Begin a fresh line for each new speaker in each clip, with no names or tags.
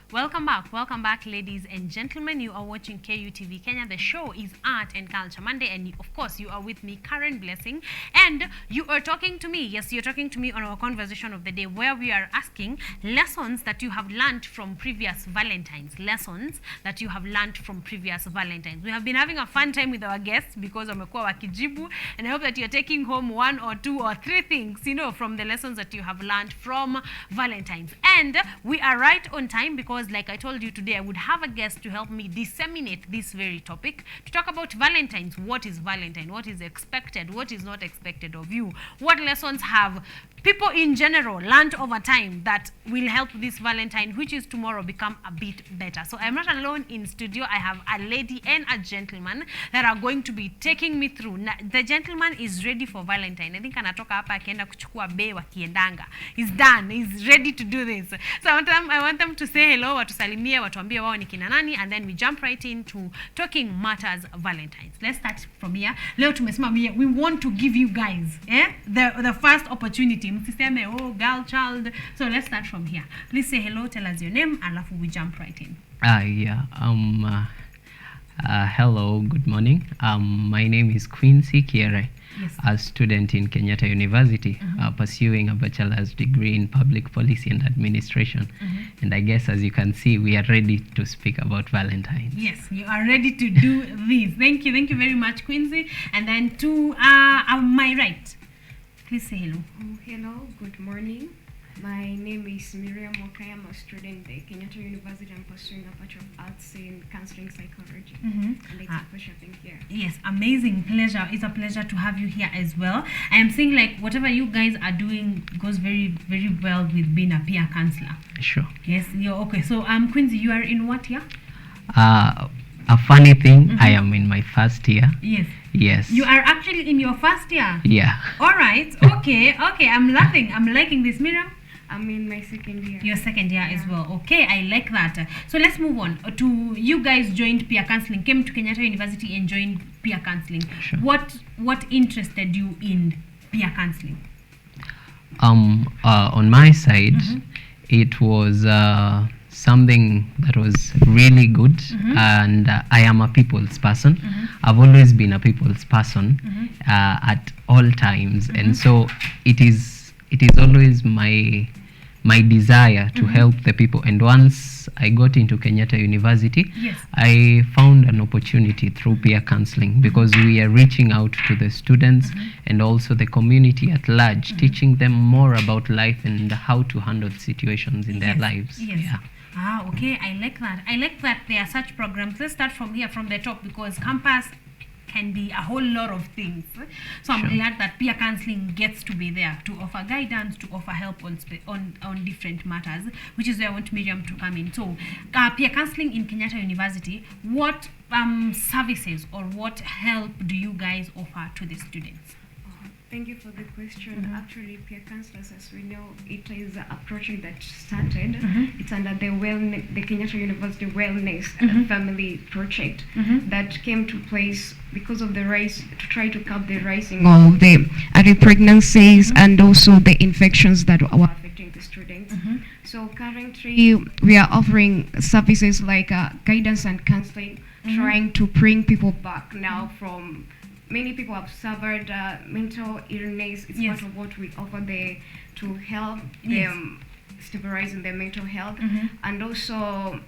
Welcome back, ladies and gentlemen. You are watching KUTV Kenya. The show is Art and Culture Monday, and of course, you are with me, Karen Blessing, and you are talking to me. Yes, you're talking to me on our conversation of the day, where we are asking lessons that you have learned from previous Valentines. Lessons that you have learned from previous Valentines. We have been having a fun time with our guests because wamekuwa wakijibu, and I hope that you're taking home one or two or three things, from the lessons that you have learned from Valentines. And we are right on time because, like I told you today, I would have a guest to help me disseminate this very topic, to talk about Valentines. What is Valentine? What is expected? What is not expected of you? What lessons have people in general learned over time that will help this Valentine, which is tomorrow, become a bit better? So I'm not alone in studio. I have a lady and a gentleman that are going to be taking me through. The gentleman is ready for Valentine. I think anatoka hapa akienda kuchukua bei wakiendanga. He's done. He's ready to do this. So I want them to say hello, watusalimie, watuambie wao ni kina nani, and then we jump right into talking matters Valentines. Let's start from here. Leo tumesema we want to give you guys the first opportunity. Msiseme girl child. So let's start from here. Please say hello, tell us your name, alafu we jump right in.
Hello, good morning. My name is Quincy Kiere.
Yes.
A student in Kenyatta University, pursuing a bachelor's degree in public policy and administration. And I guess, as you can see, we are ready to speak about Valentine's.
Yes, you are ready to do this. Thank you very much, Quincy. And then to my right, please say hello.
Hello, good morning. My name is Miriam Mokai. I'm a student at Kenyatta University. I'm pursuing a Bachelor of Arts in Counseling Psychology. And it's a pleasure being here.
Yes, amazing pleasure. It's a pleasure to have you here as well. I am saying, like, whatever you guys are doing goes very, very well with being a peer counselor.
Sure.
Yes, you're okay. So, Quincy, you are in what year?
A funny thing, I am in my first year. Yes.
You are actually in your first year?
Yeah.
All right. Okay. I'm laughing. I'm liking this. Miriam?
I'm in my second year.
Your second year as well. Okay, I like that. So let's move on to you guys joined peer counseling, came to Kenyatta University and joined peer counseling.
Sure.
What interested you in peer counseling?
On my side, it was something that was really good, and I am a people's person. I've always been a people's person at all times, and so it is always my desire to help the people. And once I got into Kenyatta University, I found an opportunity through peer counseling, because we are reaching out to the students and also the community at large, teaching them more about life and how to handle situations in their lives.
Yeah. Okay, I like that. I like that there are such programs. Let's start from here, from the top, because campus can be a whole lot of things. So I'm glad that peer counseling gets to be there to offer guidance, to offer help on different matters, which is where I want Miriam to come in. So peer counseling in Kenyatta University, what services or what help do you guys offer to the students?
Thank you for the question. Actually, peer counselors, as we know, it is a project that started. It's under the Kenyatta University Wellness Family Project that came to place because of the rise, to try to curb the rising of the early pregnancies and also the infections that were affecting the students. So currently, we are offering services like guidance and counseling, trying to bring people back now from. Many people have suffered mental illness. It's part of what we offer to help them stabilize in their mental health. And also,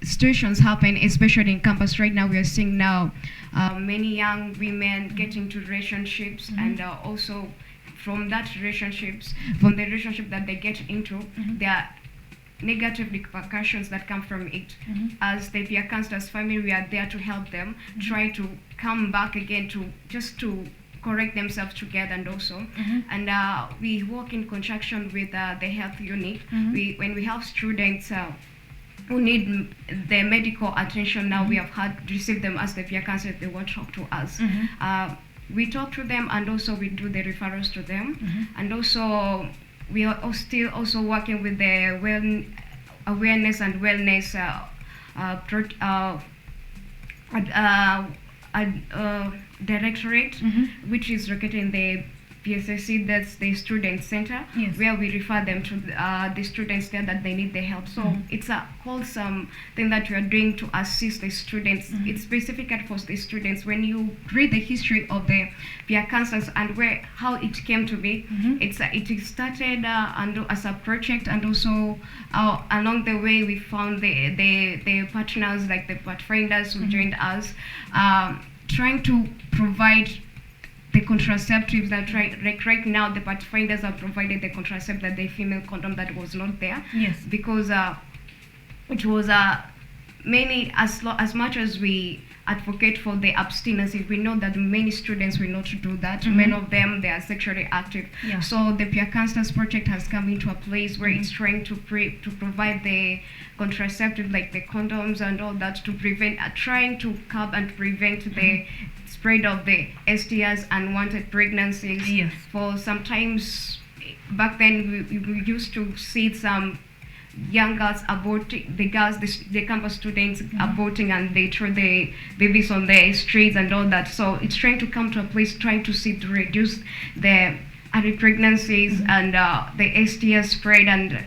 situations happen, especially in campus. Right now, we are seeing many young women get into relationships, and also from the relationship that they get into, there are negative repercussions that come from it. As the peer counselors family, we are there to help them try to come back again to correct themselves together, and also and we work in conjunction with the health unit. When we have students who need the medical attention, now we have received them as the peer counselors. They will talk to us. We talk to them, and also we do the referrals to them. And also we are still also working with the awareness and wellness directorate, which is located in the PSSC, that's the student center,
Yes.
where we refer them to the students there that they need the help. So it's a wholesome thing that we are doing to assist the students. It's specifically for the students. When you read the history of the peer counselors and how it came to be, it started and as a project, and also along the way we found the partners, like the pathfinders who joined us, trying to provide the contraceptives that right now the pathfinders have provided the contraceptive, the female condom that was not there.
Yes.
Because it was many, as much as we advocate for the abstinence, we know that many students will not do that. Many of them, they are sexually active.
Yeah.
So the peer counselors project has come into a place where it's trying to provide the contraceptive, like the condoms and all that, to prevent, trying to curb and prevent the spread of the STIs, unwanted pregnancies.
Yes.
For sometimes back then we used to see some young girls aborting, the campus students aborting, and they throw the babies on the streets and all that. So it's trying to come to a place trying to reduce the early pregnancies and the STS spread, and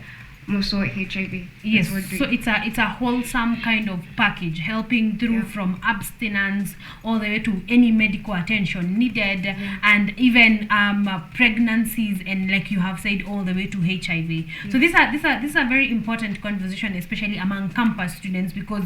also HIV.
Yes, so it's a wholesome kind of package, helping through from abstinence all the way to any medical attention needed, and even pregnancies, and like you have said, all the way to HIV. So this is a very important conversation, especially among campus students, because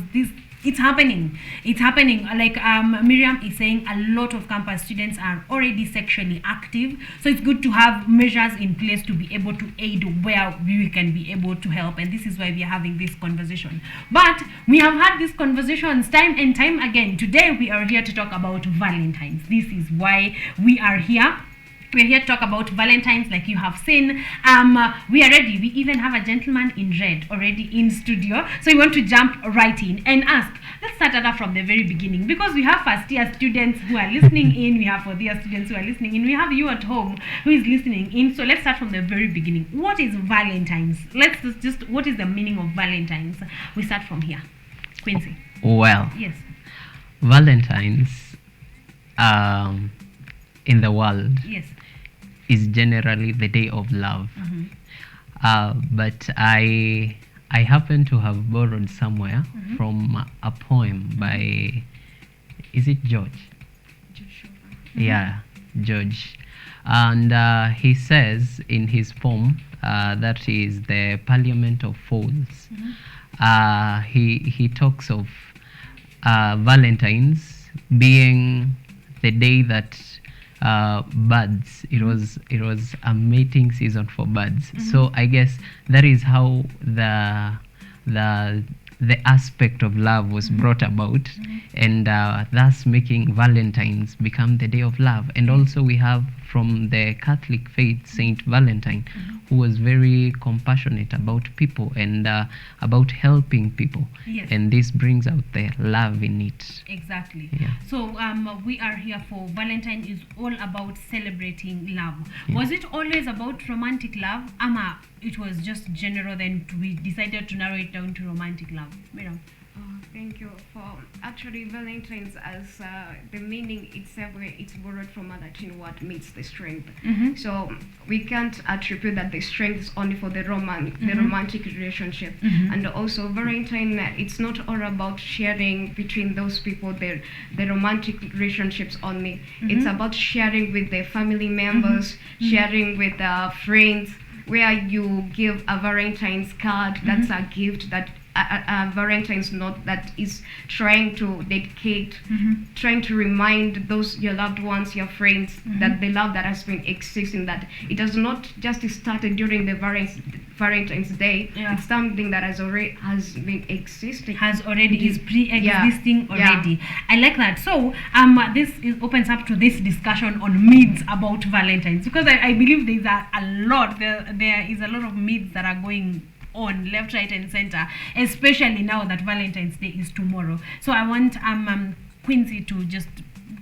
it's happening. Like Miriam is saying, a lot of campus students are already sexually active. So it's good to have measures in place to be able to aid where we can be able to help. And this is why we are having this conversation. But we have had these conversations time and time again. Today we are here to talk about Valentines. This is why we are here. We're here to talk about Valentines, like you have seen. We are ready. We even have a gentleman in red already in studio. So we want to jump right in and ask. Let's start that from the very beginning, because we have first-year students who are listening in. We have fourth-year students who are listening in. We have you at home who is listening in. So let's start from the very beginning. What is Valentines? Let's just what is the meaning of Valentines? We start from here. Quincy.
Well,
Yes.
Valentines in the world
Yes.
is generally the day of love. But I happen to have borrowed somewhere from a poem by, is it George? Yeah, George. And he says in his poem, that is the Parliament of Fools, he talks of Valentines being the day that birds, it was a mating season for birds. So I guess that is how the aspect of love was brought about, and thus making Valentines become the day of love. And also we have from the Catholic faith Saint Valentine, who was very compassionate about people and about helping people.
Yes.
And this brings out the love in it.
Exactly.
Yeah.
So we are here for Valentine is all about celebrating love. Was it always about romantic love? Ama, it was just general, then we decided to narrow it down to romantic love. Miriam.
Thank you. For actually Valentine's, as the meaning itself, it's borrowed from a Latin word, means the strength. So we can't attribute that the strength is only for the romantic relationship. And also Valentine, it's not all about sharing between those people the romantic relationships only. It's about sharing with the family members, sharing with friends, where you give a Valentine's card. That's a gift that a Valentine's note that is trying to dedicate, trying to remind those your loved ones, your friends, that the love that has been existing, that it has not just started during the Valentine's Day.
Yeah.
It's something that has been existing.
Is pre-existing already. I like that. So opens up to this discussion on myths about Valentine's, because I believe there is a lot. There is a lot of myths that are going on left, right, and center, especially now that Valentine's Day is tomorrow. So I want Quincy to just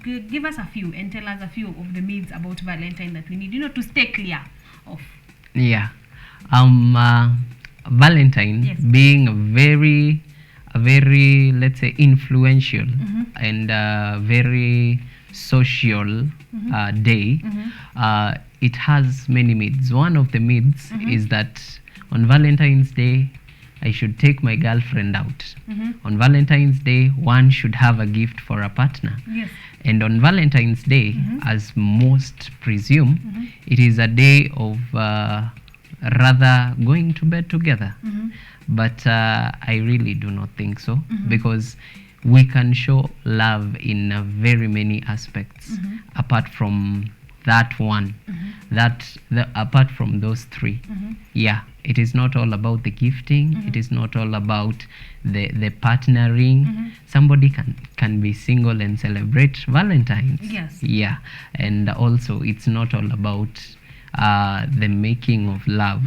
give us a few and tell us a few of the myths about Valentine that we need, to stay clear of.
Yeah. Valentine being a very, let's say, influential and very social day, it has many myths. One of the myths is that on Valentine's Day, I should take my girlfriend out. On Valentine's Day, one should have a gift for a partner.
Yes.
And on Valentine's Day, as most presume, it is a day of rather going to bed together. But I really do not think so, because we can show love in very many aspects apart from that one, apart from those three. Yeah, it is not all about the gifting. It is not all about the partnering. Somebody can be single and celebrate Valentine's.
Yes.
Yeah, and also it's not all about the making of love,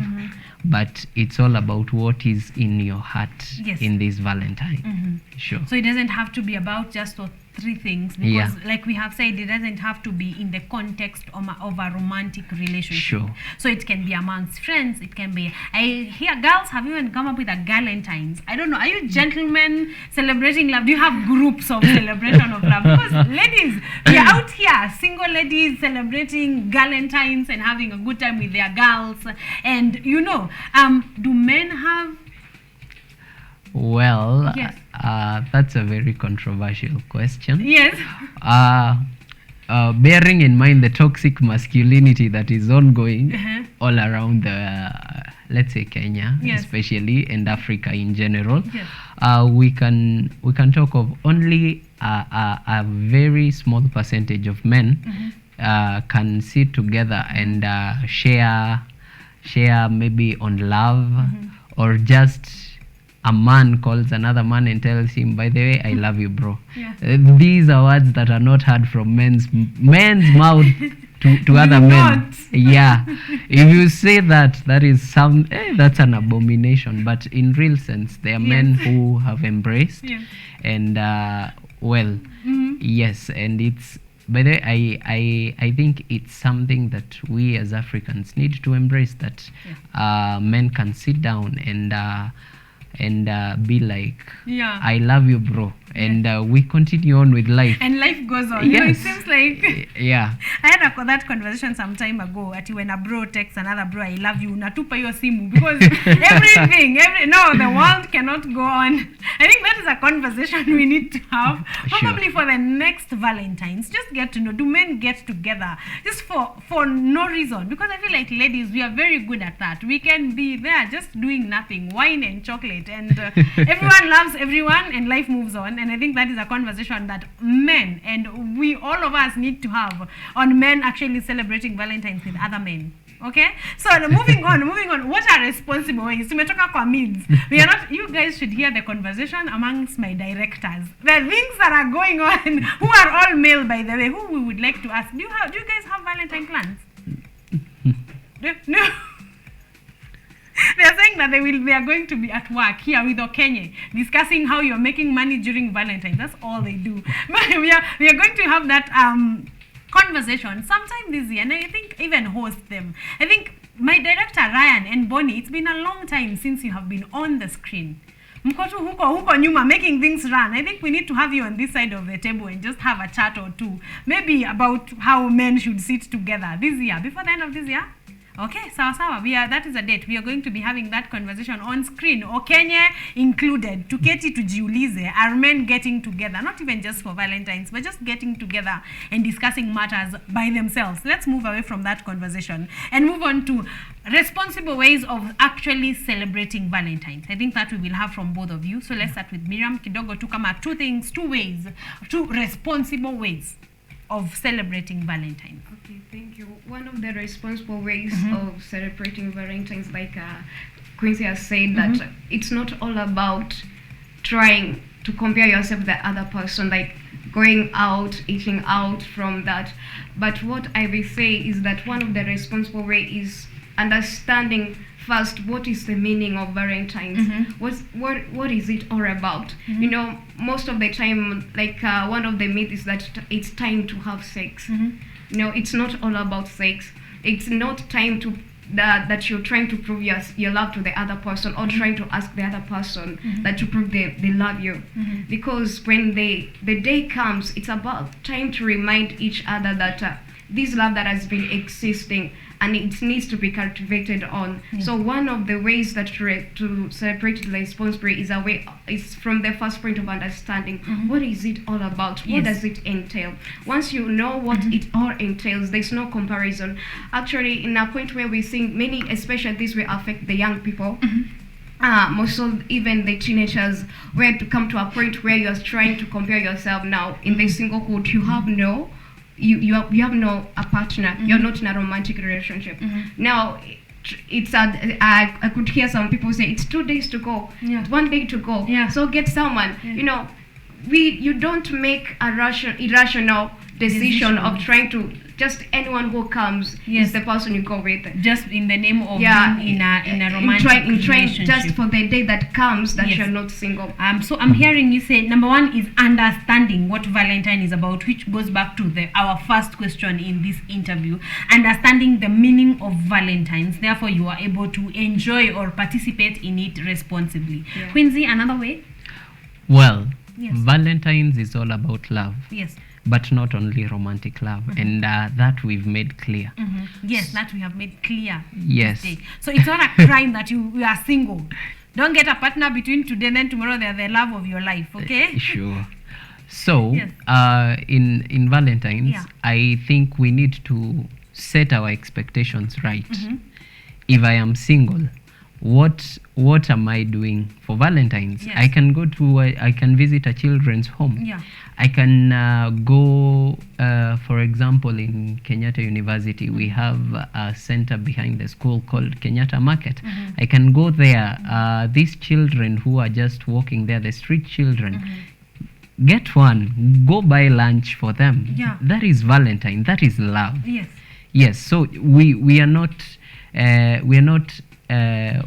but it's all about what is in your heart in this Valentine. Sure.
So it doesn't have to be about just those three things, because like we have said, it doesn't have to be in the context of a romantic relationship.
Sure.
So it can be amongst friends. It can be, I hear girls have even come up with a Galentines. I don't know, are you gentlemen celebrating love? Do you have groups of celebration of love? Because ladies, we are out here, single ladies celebrating Galentines and having a good time with their girls. And you know, do men have?
Well,
Yes.
That's a very controversial question.
Yes.
Bearing in mind the toxic masculinity that is ongoing all around let's say Kenya, especially, and Africa in general, we can talk of only a very small percentage of men can sit together and share maybe on love, or just a man calls another man and tells him, by the way, I love you, bro. These are words that are not heard from men's mouth to other men. Yeah. If you say that is that's an abomination. But in real sense, there are men who have embraced and yes, and it's, by the way, I think it's something that we as Africans need to embrace, that men can sit down and be like, I love you, bro, and we continue on with life, and life goes on. You know, it seems like I had that conversation some time ago, at when a bro texts another bro, I love you, natupa yo simu, because the world cannot go on. I think that is a conversation we need to have, probably for the next Valentine's. Just get to know, do men get together just for no reason? Because I feel like ladies, we are very good at that. We can be there just doing nothing, wine and chocolate, and everyone loves everyone, and life moves on. And I think that is a conversation that men, and we, all of us, need to have on men actually celebrating Valentine's with other men. Okay, so moving on. What are responsible ways? Tumetoka kwa mids. We are not. You guys should hear the conversation amongst my directors. The things that are going on, who are all male, by the way, who we would like to ask. Do you guys have Valentine plans? No. They are saying that they are going to be at work here with Okenye, discussing how you're making money during Valentine's. That's all they do. But we are going to have that conversation sometime this year, and I think even host them. I think my director Ryan and Bonnie, it's been a long time since you have been on the screen. Mkotu huko nyuma making things run. I think we need to have you on this side of the table and just have a chat or two, maybe about how men should sit together this year, before the end of this year. Okay, sawa. That is a date. We are going to be having that conversation on screen, Kenya included. Tuketi tujiulize, are men getting together? Not even just for Valentine's, but just getting together and discussing matters by themselves. Let's move away from that conversation and move on to responsible ways of actually celebrating Valentine's. I think that we will have from both of you. So let's start with Miriam. Kidogo tu kama two responsible ways of celebrating Valentine's.
Okay, thank you. One of the responsible ways of celebrating Valentine's, like Quincy has said, that it's not all about trying to compare yourself with the other person, like going out, eating out from that. But what I will say is that one of the responsible ways is understanding first what is the meaning of Valentine's. What is it all about? You know, most of the time, like one of the myths is that it's time to have sex. No, it's not all about sex. It's not time to that you're trying to prove your love to the other person, or trying to ask the other person that to prove they love you. Because when the day comes, it's about time to remind each other that this love that has been existing, and it needs to be cultivated on. So one of the ways that to celebrate the responsibility is from the first point of understanding. What is it all about? What does it entail? Once you know what it all entails, there's no comparison. Actually, in a point where we think many, especially this will affect the young people, most of even the teenagers, where to come to a point where you're trying to compare yourself now in the singlehood. You have no you have no a partner. You're not in a romantic relationship. Now it's I could hear some people say it's 2 days to go, 1 day to go, so get someone. You know, you don't make a irrational decision of trying to just anyone who comes is the person you go with,
just in the name of being in a romantic relationship,
just for the day that comes that you're not single.
So I'm hearing you say number one is understanding what Valentine is about, which goes back to our first question in this interview, understanding the meaning of Valentines, therefore you are able to enjoy or participate in it responsibly. Quincy, another way?
Well, Valentine's is all about love.
Yes.
But not only romantic love, and that we've made clear.
Yes, that we have made clear.
Yes.
So it's not a crime that you are single. Don't get a partner between today and then tomorrow they're the love of your life, okay?
Sure. So, in Valentine's, I think we need to set our expectations right. If I am single, what am I doing for Valentine's? I can go to I can visit a children's home. I can go, for example, in Kenyatta University, we have a center behind the school called Kenyatta Market. I can go there. These children who are just walking there, the street children, get one, go buy lunch for them. That is Valentine. That is love. Yes. So we are not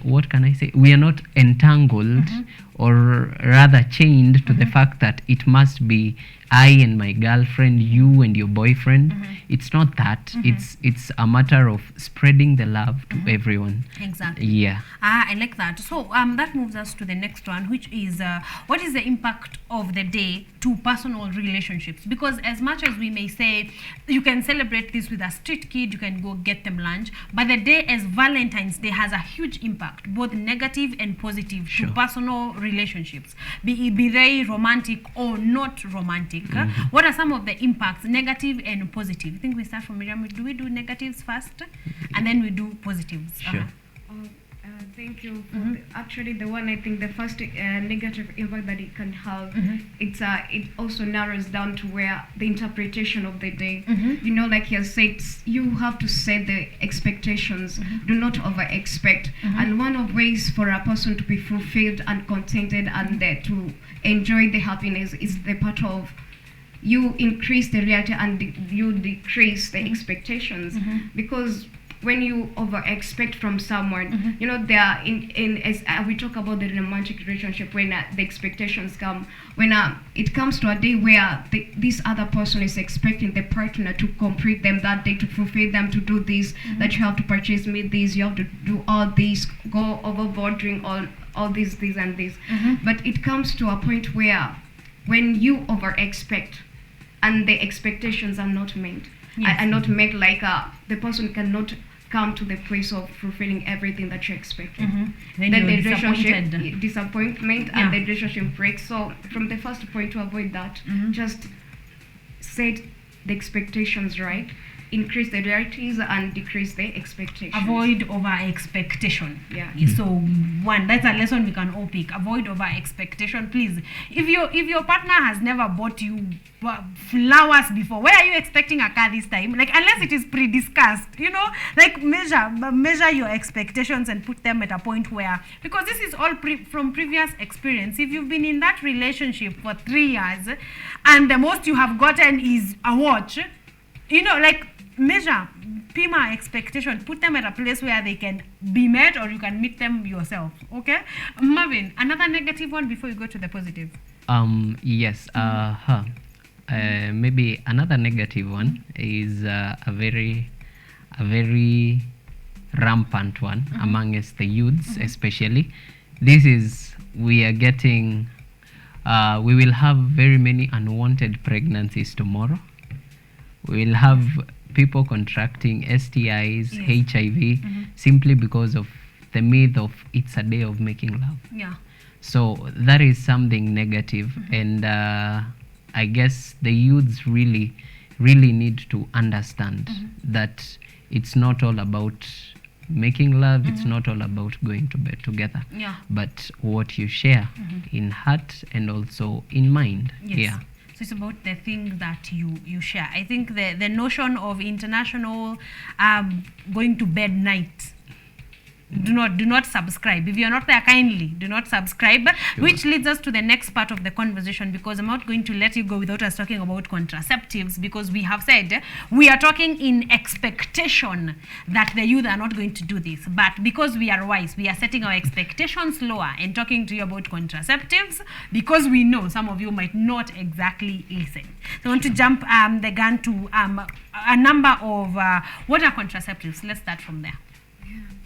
what can I say? We are not entangled or rather chained to the fact that it must be I and my girlfriend, you and your boyfriend. It's not that. It's a matter of spreading the love to everyone.
Exactly.
Yeah.
I like that. So that moves us to the next one, which is what is the impact of the day to personal relationships? Because as much as we may say you can celebrate this with a street kid, you can go get them lunch, but the day as Valentine's Day has a huge impact, both negative and positive, to personal relationships, be they romantic or not romantic. What are some of the impacts, negative and positive? I think we start from Miriam. Do we do negatives first and then we do positives?
Sure.
Thank you. Actually, the one I think the first negative impact that it can have, it also narrows down to where the interpretation of the day. You know, like you said, you have to set the expectations. Do not over expect. And one of ways for a person to be fulfilled and contented and to enjoy the happiness is the part of you increase the reality and you decrease the expectations, because when you over expect from someone, you know, they are in as we talk about the romantic relationship, when the expectations come, when it comes to a day where this other person is expecting the partner to complete them that day, to fulfill them, to do this, that you have to purchase me this, you have to do all this, go overboard doing all this and this. But it comes to a point where when you over expect and the expectations are not met, are not met, like the person cannot come to the place of fulfilling everything that you're expecting. Then the relationship disappointment and the relationship breaks. So from the first point, to avoid that, just set the expectations right, increase the realities and decrease the expectations.
Avoid over expectation. So one, that's a lesson we can all pick. Avoid over expectation, please. If your partner has never bought you flowers before, where are you expecting a car this time? Like, unless it is pre-discussed, you know, like measure your expectations and put them at a point where, because this is all from previous experience. If you've been in that relationship for 3 years and the most you have gotten is a watch, you know, like, measure, pima expectation, put them at a place where they can be met, or you can meet them yourself. Okay, Marvin, another negative one before you go to the positive.
Yes. Maybe another negative one is a very rampant one amongst the youths, especially. This is, we are getting, we will have very many unwanted pregnancies tomorrow. We will have people contracting STIs,
Yes.
HIV, simply because of the myth of it's a day of making love.
Yeah.
So that is something negative, and I guess the youths really need to understand that it's not all about making love, it's not all about going to bed together,
Yeah.
but what you share in heart and also in mind.
Yes.
Yeah.
So it's about the things that you share. I think the notion of international going to bed night. Do not subscribe. If you're not there, kindly do not subscribe.
Sure.
Which leads us to the next part of the conversation, because I'm not going to let you go without us talking about contraceptives, because we have said we are talking in expectation that the youth are not going to do this. But because we are wise, we are setting our expectations lower and talking to you about contraceptives, because we know some of you might not exactly listen. So I want to jump the gun to a number of what are contraceptives. Let's start from there.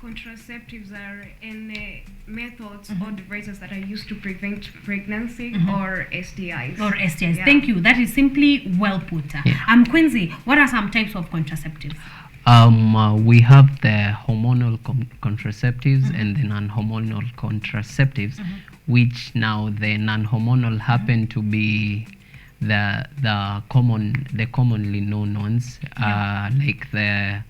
Contraceptives are any methods or devices that are used to prevent pregnancy or STIs.
Or STIs.
Yeah.
Thank you. That is simply well put.
Yeah.
Quincy, what are some types of contraceptives?
We have the hormonal contraceptives and the non-hormonal contraceptives, which now the non-hormonal happen to be the commonly known ones, like the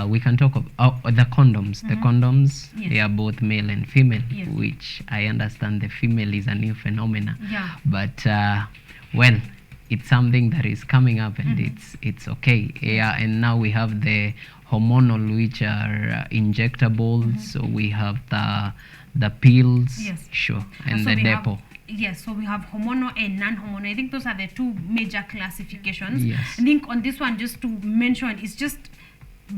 we can talk of the condoms. The condoms,
Yes.
they are both male and female,
Yes.
which I understand the female is a new phenomenon.
Yeah.
But well, it's something that is coming up, and it's okay. Yeah, and now we have the hormonal, which are injectables. So we have the pills,
Yes.
sure, and
So
the
we have-
depot.
Yes, so we have hormonal and non-hormonal. I think those are the two major classifications.
Yes.
I think on this one, just to mention, it's just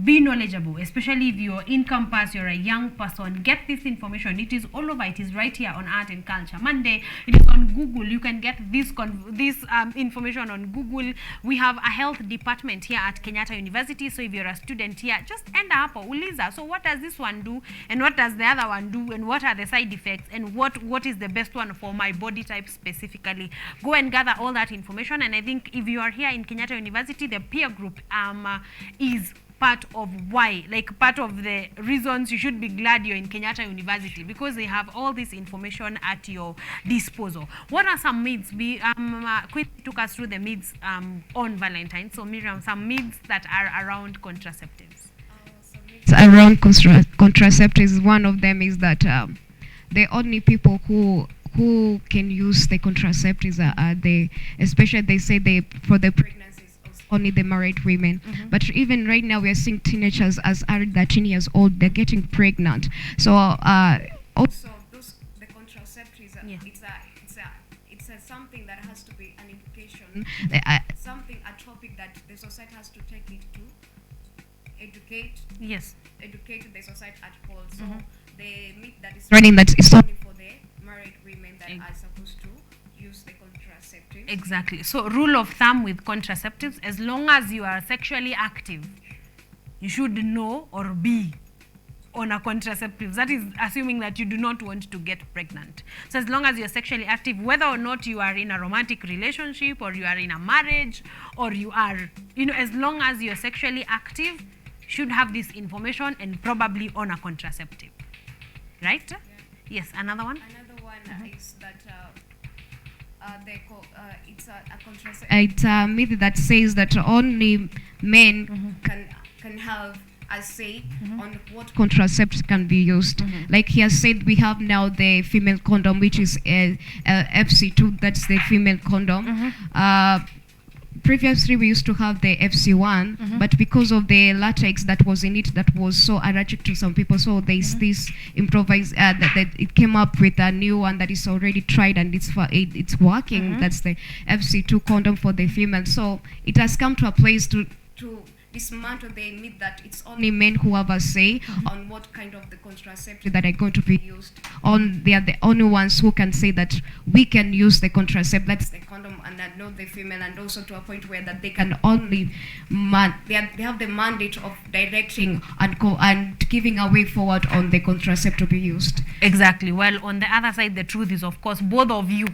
be knowledgeable, especially if you're in campus, you're a young person. Get this information. It is all over. It is right here on Art and Culture Monday. It is on Google. You can get this information on Google. We have a health department here at Kenyatta University. So if you're a student here, just enda hapo uliza. So what does this one do, and what does the other one do, and what are the side effects, and what is the best one for my body type specifically? Go and gather all that information. And I think if you are here in Kenyatta University, the peer group is part of why, like part of the reasons you should be glad you're in Kenyatta University, because they have all this information at your disposal. What are some myths? Quincy took us through the myths on Valentines. So Miriam, some myths that are around contraceptives.
Around contraceptives, one of them is that the only people who can use the contraceptives are the, especially they say they for the pregnancies, only the married women. But even right now we are seeing teenagers as early 13 years old, they're getting pregnant. So also the contraceptives, it's a something that has to be an education, something, a topic that the society has to take it to educate the society at all. So the myth that is running that it's only for the married women that are supposed to use the contraceptives.
Exactly. So rule of thumb with contraceptives, as long as you are sexually active, you should know or be on a contraceptive. That is assuming that you do not want to get pregnant. So as long as you're sexually active, whether or not you are in a romantic relationship or you are in a marriage or you are, as long as you're sexually active, should have this information and probably on a contraceptive. Right? Yeah. Yes, another one?
Another one is that it's a myth that says that only men can have a say on what contraceptives can be used. Like he has said, we have now the female condom, which is FC2. That's the female condom. Previously, we used to have the FC1, but because of the latex that was in it, that was so allergic to some people, so there's this improvised that it came up with a new one that is already tried and it's working. That's the FC2 condom for the female. So it has come to a place to dismantle the myth that it's only men who have a say on what kind of the contraceptive that are going to be used. They are the only ones who can say that we can use the contraceptive, that's the condom, and not the female, and also to a point where that they can only they have the mandate of directing and giving a way forward on the contraceptive to be used.
Exactly. Well, on the other side, the truth is, of course, both of you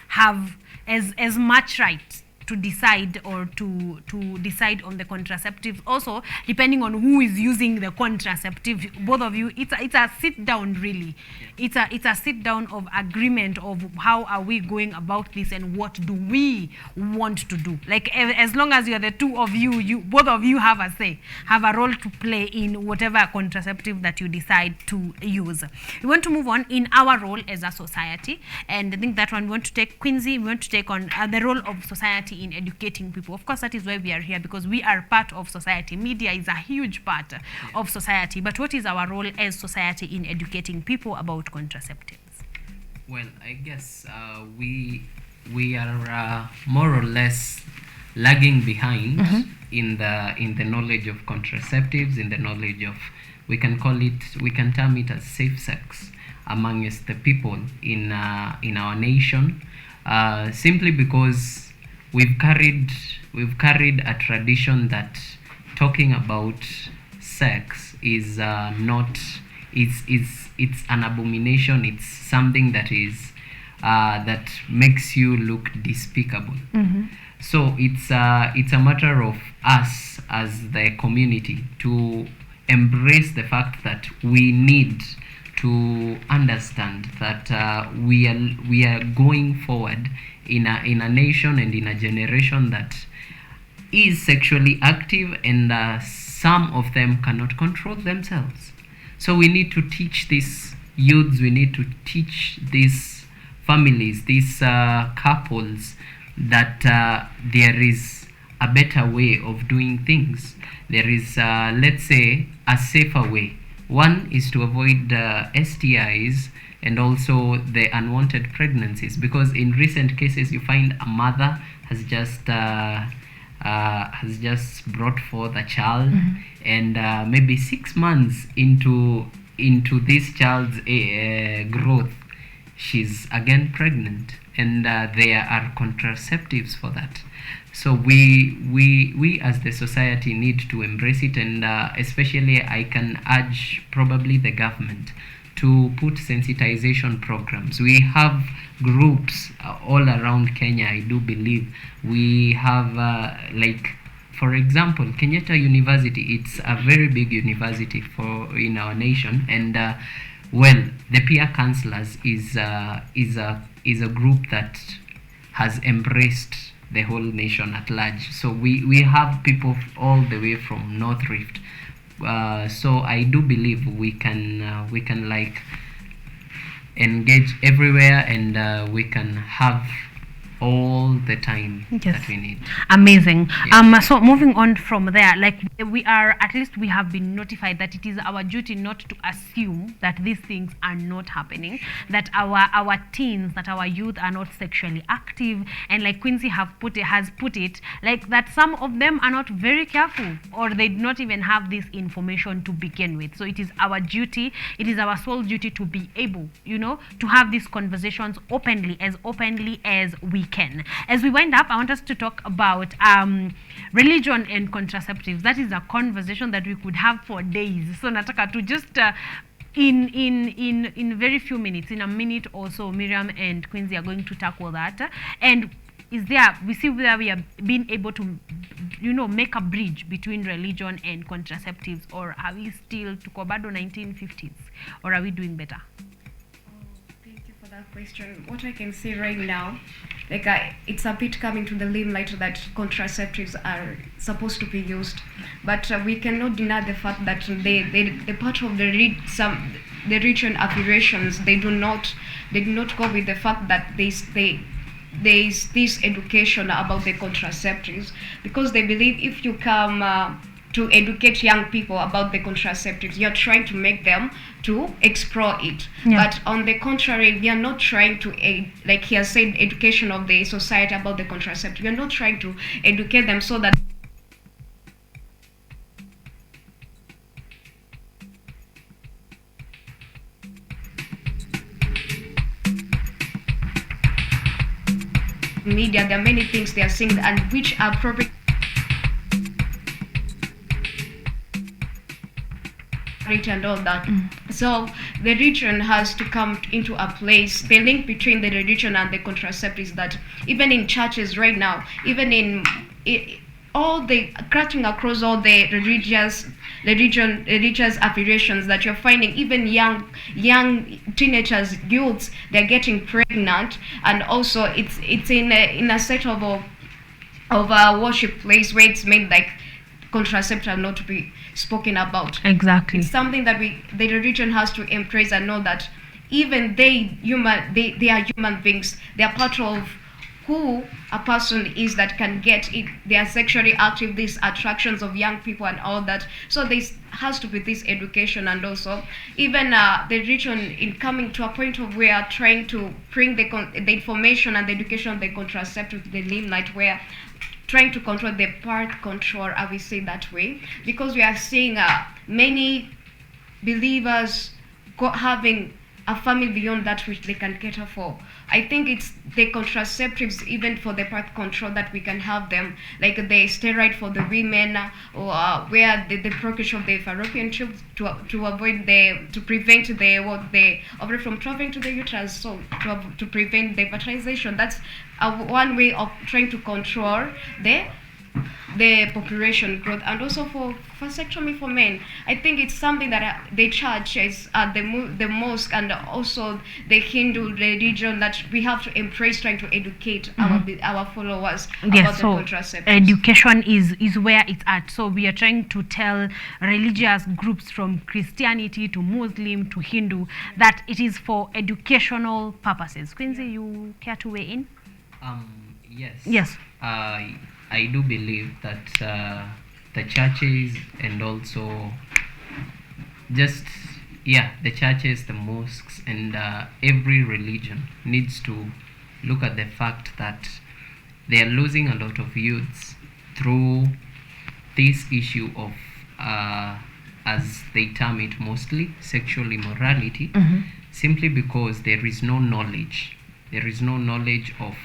have as much right decide or to decide on the contraceptives. Also, depending on who is using the contraceptive, both of you, it's a sit down really. It's a sit down of agreement of how are we going about this and what do we want to do. Like as long as you are the two of you, both of you have a say, have a role to play in whatever contraceptive that you decide to use. We want to move on in our role as a society, and I think that one we want to take Quincy. We want to take on the role of society in educating people. Of course, that is why we are here, because we are part of society. Media is a huge part of society. But what is our role as society in educating people about contraceptives?
Well, I guess we are more or less lagging behind in the knowledge of contraceptives, in the knowledge of, we can term it as safe sex amongst the people in our nation, simply because we've carried a tradition that talking about sex is it's an abomination. It's something that is that makes you look despicable. So it's a matter of us as the community to embrace the fact that we need to understand that we are going forward in a nation and in a generation that is sexually active, and some of them cannot control themselves. So we need to teach these youths, we need to teach these families, these couples, that there is a better way of doing things. There is, let's say, a safer way. One is to avoid STIs and also the unwanted pregnancies, because in recent cases you find a mother has just brought forth a child, and maybe 6 months into this child's growth, she's again pregnant, and there are contraceptives for that. So we as the society need to embrace it, and especially I can urge probably the government to put sensitization programs. We have groups all around Kenya. I do believe we have like, for example, Kenyatta University. It's a very big university in our nation, and well, the peer counselors is a group that has embraced the whole nation at large. So we have people all the way from North Rift. So I do believe we can like engage everywhere, and we can have all the time that we need.
Amazing. So moving on from there, like we have been notified that it is our duty not to assume that these things are not happening, that our teens, that our youth are not sexually active, and like Quincy has put it, like that some of them are not very careful, or they do not even have this information to begin with. So it is our duty, it is our sole duty to be able, to have these conversations openly as we can. As we wind up, I want us to talk about religion and contraceptives. That is a conversation that we could have for days. So nataka to just in very few minutes, in a minute or so, Miriam and Quincy are going to tackle that. And we see whether we are being able to make a bridge between religion and contraceptives, or are we still to Kobado 1950s, or are we doing better?
That question, what I can say right now, like it's a bit coming to the limelight that contraceptives are supposed to be used, but we cannot deny the fact that the part of the religion affirmations, they do not go with the fact that there is this education about the contraceptives, because they believe if you come to educate young people about the contraceptives, you're trying to make them to explore it. Yeah. But on the contrary, we are not trying to, like he has said, education of the society about the contraceptives. We are not trying to educate them so that media, there are many things they are saying and which are probably spirituality and all that. So the religion has to come into a place. The link between the religion and the contraceptives, that even in churches right now, even in all the cutting across all the religious affiliations, that you're finding even young teenagers, youths, they're getting pregnant, and also it's in a set of a worship place where it's made like contraceptive not to be spoken about.
Exactly.
It's something that the religion has to embrace and know that even they are human beings. They are part of who a person is that can get it. They are sexually active, these attractions of young people and all that. So there has to be this education, and also even the religion in coming to a point of where trying to bring the information and the education of the contraceptive to the limelight, where trying to control the birth control, I will say that way, because we are seeing many believers having a family beyond that which they can cater for. I think it's the contraceptives, even for the birth control, that we can have them, like the steroid for the women, or where the procreation of the fallopian tube to avoid to prevent the ovary from traveling to the uterus, so to prevent the fertilization. That's one way of trying to control the population growth. And also for vasectomy for men, I think it's something that the church is the mosque and also the Hindu religion that we have to embrace, trying to educate our followers about the contraceptives.
Education is where it's at. So we are trying to tell religious groups from Christianity to Muslim to Hindu that it is for educational purposes. Quincy, you care to weigh in?
Yes. I do believe that the churches and also the churches, the mosques, and every religion needs to look at the fact that they are losing a lot of youths through this issue of, as they term it mostly, sexual immorality, simply because there is no knowledge. There is no knowledge of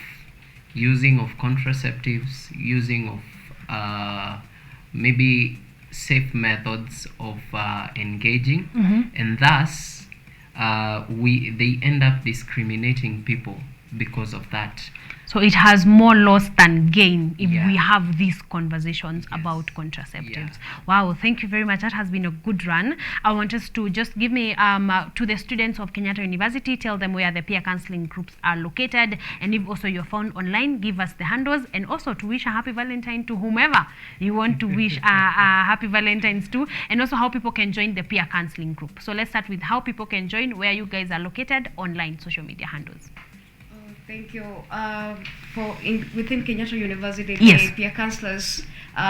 using of contraceptives, using of maybe safe methods of engaging, and thus they end up discriminating people because of that.
So it has more loss than gain if we have these conversations about contraceptives. Wow, thank you very much. That has been a good run. I want us to just give me to the students of Kenyatta University, tell them where the peer counseling groups are located, and if also you're found online, give us the handles, and also to wish a happy Valentine to whomever you want to wish a happy Valentines to, and also how people can join the peer counseling group. So let's start with how people can join, where you guys are located, online, social media handles.
Thank you. Within Kenyatta University,
yes,
the peer counselors we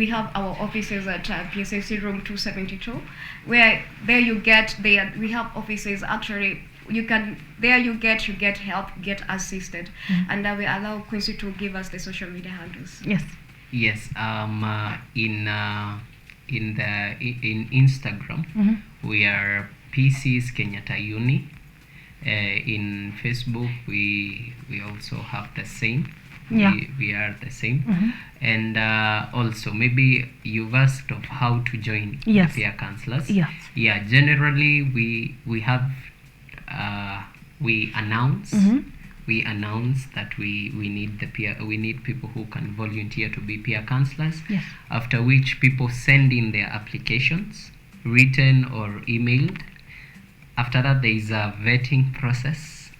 have our offices at PSAC room 272, where there you get we have offices actually. You get help, get assisted, and we allow Quincy to give us the social media handles.
Yes. In Instagram, we are PC's Kenyatta Uni. In Facebook, we also have the same. We are the same. And also, maybe you've asked of how to join the peer counselors. Generally we have we announce that we need people who can volunteer to be peer counselors. After which people send in their applications, written or emailed. After that, there is a vetting process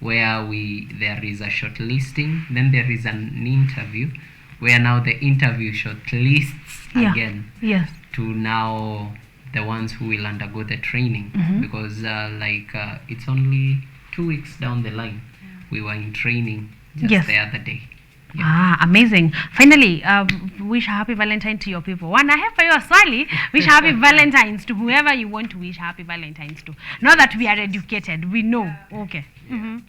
where there is a shortlisting. Then there is an interview where now the interview shortlists again to now the ones who will undergo the training, because it's only 2 weeks down the line. We were in training just the other day.
Amazing. Finally, wish a happy Valentine to your people. One, I have for you a swali. Wish happy Valentines to whoever you want to wish happy Valentines to. Now that we are educated, we know. Okay.
Well,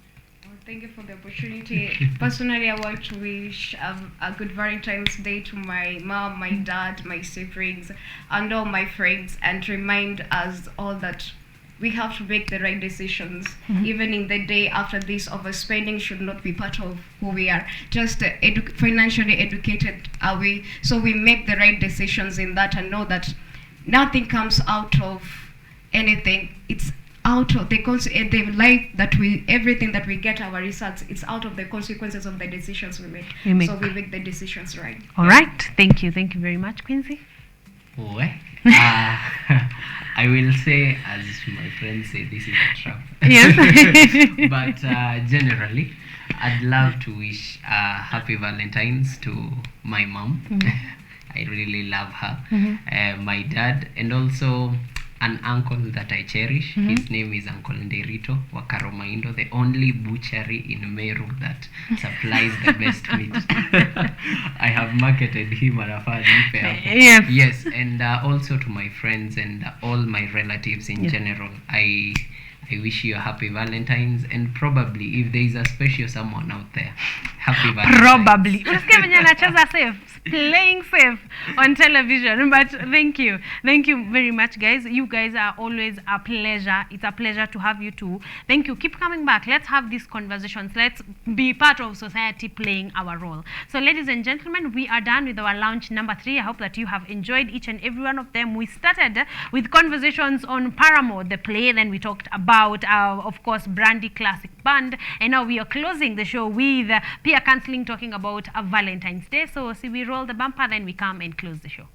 thank you for the opportunity. Personally, I want to wish a good Valentine's Day to my mom, my dad, my siblings, and all my friends, and remind us all that we have to make the right decisions. Even in the day after this, overspending should not be part of who we are. Just financially educated are we, so we make the right decisions in that, and know that nothing comes out of anything. It's out of the the life that everything that we get, our results, it's out of the consequences of the decisions we make. So we make the decisions right.
All right. Thank you very much, Quincy.
Well, I will say, as my friends say, this is a trap.
Yes.
But generally, I'd love to wish happy Valentines to my mom. I really love her. My dad, and also an uncle that I cherish. His name is Uncle Nderito Wakaromaindo, the only butchery in Meru that supplies the best meat. I have marketed him at a far
Yes.
Yes, and also to my friends and all my relatives in general. I wish you a happy Valentine's, and probably if there is a special someone out there, happy Valentine's.
Probably. Unasikia venye anacheza safe, playing safe on television. But thank you very much, guys. You guys are always a pleasure. It's a pleasure to have you too. Thank you. Keep coming back. Let's have these conversations. Let's be part of society, playing our role. So, ladies and gentlemen, we are done with our lounge number 3. I hope that you have enjoyed each and every one of them. We started with conversations on Paramore, the play. Then we talked about, of course, Brandy Classic Band. And now we are closing the show with peer counseling, talking about Valentine's Day. So, see, we roll the bumper, then we come and close the show.